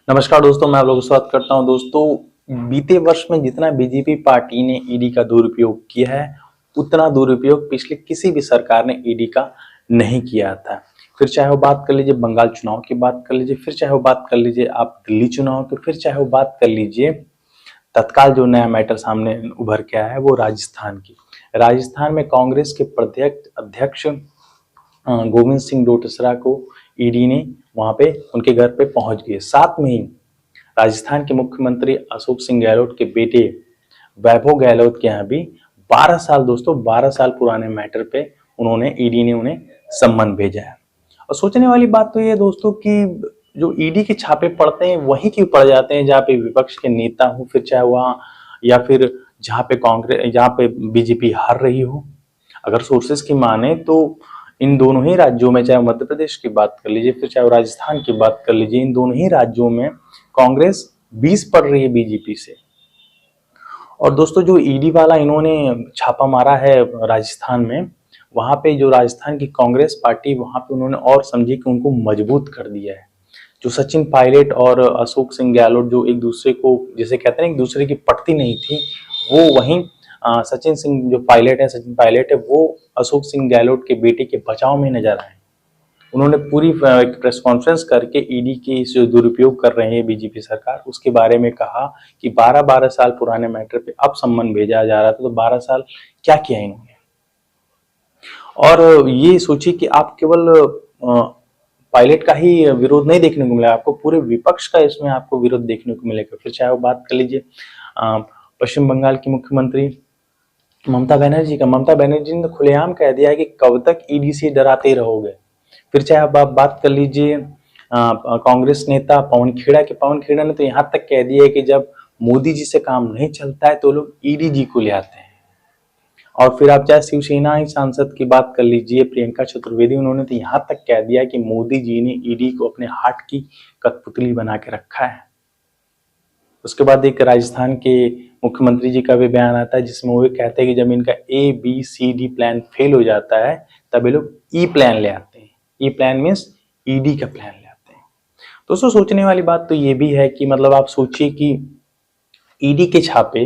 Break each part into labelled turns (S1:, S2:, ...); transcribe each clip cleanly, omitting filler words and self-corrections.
S1: नमस्कार दोस्तों, मैं आप लोगों का स्वागत करता हूं। दोस्तों, बीते वर्ष में जितना बीजेपी पार्टी ने ईडी का दुरुपयोग किया है, उतना दुरुपयोग पिछले किसी भी सरकार ने ईडी का नहीं किया था। फिर चाहे वो बात कर लीजिए बंगाल चुनाव की बात कर लीजिए, फिर चाहे वो बात कर लीजिए आप दिल्ली चुनाव की, फिर चाहे वो बात कर लीजिए तत्काल जो नया मैटर सामने उभर के आया है वो राजस्थान की। राजस्थान में कांग्रेस के प्रदेश अध्यक्ष गोविंद सिंह डोटासरा को ईडी ने वहां पे उनके घर पे पहुंच गए। साथ में ही राजस्थान के मुख्यमंत्री अशोक सिंह गहलोत के बेटे वैभव गहलोत के यहाँ भी 12 साल दोस्तों 12 साल पुराने मैटर पे उन्होंने ईडी ने उन्हें सम्मन भेजा है। और सोचने वाली बात तो ये है दोस्तों कि जो ईडी के छापे पड़ते हैं वहीं क्यों पड़ जाते हैं जहाँ पे विपक्ष के नेता हो, फिर चाहे वहाँ या फिर जहाँ पे कांग्रेस जहाँ पे बीजेपी हार रही हो। अगर सोर्सेस की माने तो इन दोनों ही राज्यों में, चाहे मध्य प्रदेश की बात कर लीजिए फिर चाहे राजस्थान की बात कर लीजिए, इन दोनों ही राज्यों में कांग्रेस 20 पड़ रही है बीजेपी से। और दोस्तों जो ईडी वाला इन्होंने छापा मारा है राजस्थान में, वहां पे जो राजस्थान की कांग्रेस पार्टी वहां पे उन्होंने और समझे कि उनको मजबूत कर दिया है। जो सचिन पायलट और अशोक सिंह गहलोत जो एक दूसरे को जैसे कहते हैं एक दूसरे की पटती नहीं थी, वो वहीं सचिन सिंह जो पायलट है सचिन पायलट है वो अशोक सिंह गहलोत के बेटे के बचाव में नजर आए। उन्होंने पूरी एक प्रेस कॉन्फ्रेंस करके ईडी की जो दुरुपयोग कर रहे हैं बीजेपी सरकार उसके बारे में कहा कि 12-12 साल पुराने मैटर पे अब सम्मन भेजा जा रहा था, तो 12 साल क्या किया इन्होंने। और ये सोचिए कि आप केवल पायलट का ही विरोध नहीं देखने को मिला, आपको पूरे विपक्ष का इसमें आपको विरोध देखने को मिलेगा। फिर चाहे वो बात कर लीजिए पश्चिम बंगाल की मुख्यमंत्री ममता बनर्जी ने खुलेआम कह दिया है कि कब तक ईडी से डराते रहोगे। फिर चाहे अब आप बात कर लीजिए कांग्रेस नेता पवन खेड़ा ने तो यहाँ तक कह दिया है कि जब मोदी जी से काम नहीं चलता है तो लोग ईडी जी को ले आते हैं। और फिर आप चाहे शिवसेना ही सांसद की बात कर लीजिए प्रियंका चतुर्वेदी, उन्होंने तो यहाँ तक कह दिया कि मोदी जी ने ईडी को अपने हाथ की कठपुतली बना के रखा है। उसके बाद एक राजस्थान के मुख्यमंत्री जी का भी बयान आता है जिसमें वो कहते हैं कि जब इनका ABCD प्लान फेल हो जाता है तब ये लोग ई प्लान ले आते हैं। ई प्लान मीन्स ईडी का प्लान ले आते हैं। दोस्तों सोचने वाली बात तो ये भी है कि मतलब आप सोचिए कि ईडी के छापे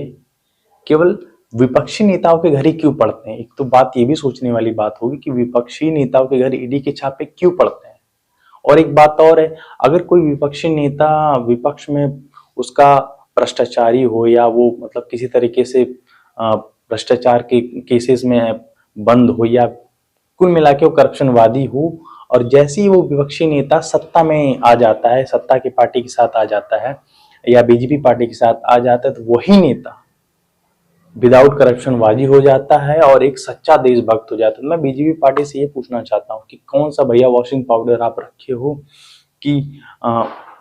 S1: केवल विपक्षी नेताओं के घर ही क्यों पड़ते हैं। एक तो बात ये भी सोचने वाली बात होगी कि विपक्षी नेताओं के घर ईडी के छापे क्यों पड़ते हैं। और एक बात और है, अगर कोई विपक्षी नेता विपक्ष में उसका भ्रष्टाचारी हो या वो मतलब किसी तरीके से भ्रष्टाचार के केसेस में बंद हो या कुल मिला के वो करप्शनवादी हो, और जैसे ही वो विपक्षी नेता सत्ता में आ जाता है, सत्ता की पार्टी के साथ आ जाता है या बीजेपी पार्टी के साथ आ जाता है, तो वही नेता विदाउट करप्शनवादी हो जाता है और एक सच्चा देशभक्त हो जाता है। मैं बीजेपी पार्टी से ये पूछना चाहता हूँ कि कौन सा भैया वॉशिंग पाउडर आप रखे हो कि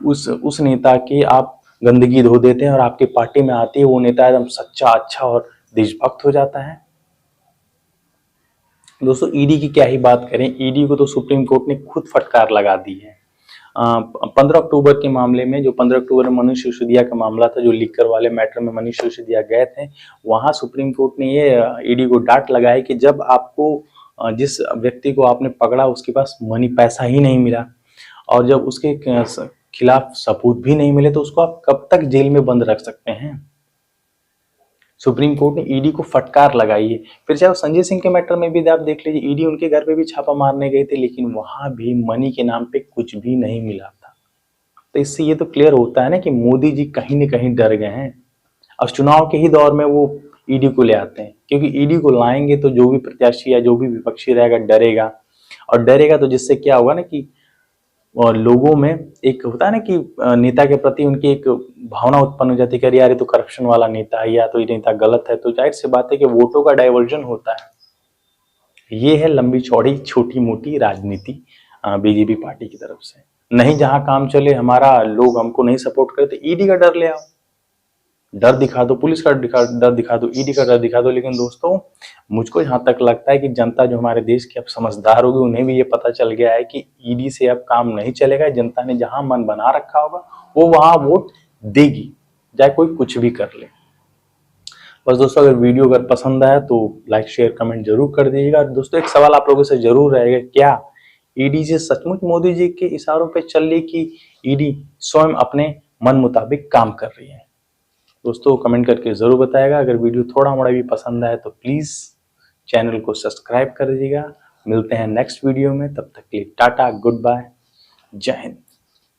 S1: उस नेता के आप गंदगी धो देते हैं और आपकी पार्टी में आती है वो नेता एकदम सच्चा अच्छा और देशभक्त हो जाता है। दोस्तों ईडी की क्या ही बात करें, ईडी को तो सुप्रीम कोर्ट ने खुद फटकार लगा दी है। 15 अक्टूबर के मामले में, जो 15 अक्टूबर में मनीष सिसोदिया का मामला था, जो लीकर वाले मैटर में मनीष सिसोदिया गए थे, वहां सुप्रीम कोर्ट ने ये ईडी को डांट लगाई कि जब आपको जिस व्यक्ति को आपने पकड़ा उसके पास पैसा ही नहीं मिला और जब उसके खिलाफ सबूत भी नहीं मिले तो उसको आप कब तक जेल में बंद रख सकते हैं। सुप्रीम कोर्ट ने ईडी को फटकार लगाई है। फिर चाहे संजय सिंह के मैटर में भी आप देख लीजिए, ईडी उनके घर पे भी छापा मारने गए थे लेकिन वहां भी मनी के नाम पे कुछ भी नहीं मिला था। तो इससे ये तो क्लियर होता है ना कि मोदी जी कहीं न कहीं डर गए हैं। अब चुनाव के ही दौर में वो ईडी को ले आते हैं, क्योंकि ईडी को लाएंगे तो जो भी प्रत्याशी या जो भी विपक्षी रहेगा डरेगा, और डरेगा तो जिससे क्या होगा ना कि और लोगों में एक होता है ना कि नेता के प्रति उनकी एक भावना उत्पन्न हो जाती है कि यार ये तो करप्शन वाला नेता है या तो ये नेता गलत है, तो जाहिर सी बात है कि वोटों का डाइवर्जन होता है। ये है लंबी चौड़ी छोटी मोटी राजनीति बीजेपी पार्टी की तरफ से। नहीं जहां काम चले, हमारा लोग हमको नहीं सपोर्ट करे तो ईडी का डर ले आओ, डर दिखा दो, पुलिस का डर दिखा दो, ईडी का डर दिखा दो। लेकिन दोस्तों मुझको जहां तक लगता है कि जनता जो हमारे देश की अब समझदार होगी, उन्हें भी ये पता चल गया है कि ईडी से अब काम नहीं चलेगा। जनता ने जहां मन बना रखा होगा वो वहां वोट देगी, चाहे कोई कुछ भी कर ले। बस दोस्तों अगर वीडियो अगर पसंद आया तो लाइक शेयर कमेंट जरूर कर दीजिएगा। दोस्तों एक सवाल आप लोगों से जरूर रहेगा, क्या ईडी से सचमुच मोदी जी के इशारों पर चल रही कि ईडी स्वयं अपने मन मुताबिक काम कर रही है। दोस्तों कमेंट करके जरूर बताएगा। अगर वीडियो थोड़ा मोड़ा भी पसंद आए तो प्लीज चैनल को सब्सक्राइब कर दीजिएगा। मिलते हैं नेक्स्ट वीडियो में, तब तक के लिए टाटा, गुड बाय, जय हिंद।